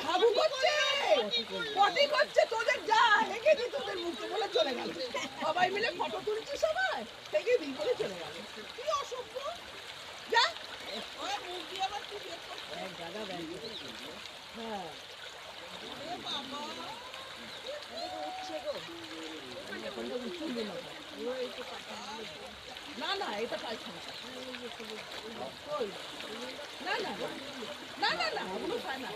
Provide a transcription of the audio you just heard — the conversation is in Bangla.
হাবু করছে পটি করছে তোদের যা হেগে দি তোদের মুখে বলে চলে গেল সবাই মিলে ফটো তুলছে সবাই হেগে দি বলে চলে গেল কি অসভ্য যা ওই মুখ দিয়ে আবার কি বের করছে এক জায়গা ব্যাগ হ্যাঁ ওরে বাবা না না এটা পাইখানা না না না না না ওগুলো পায় না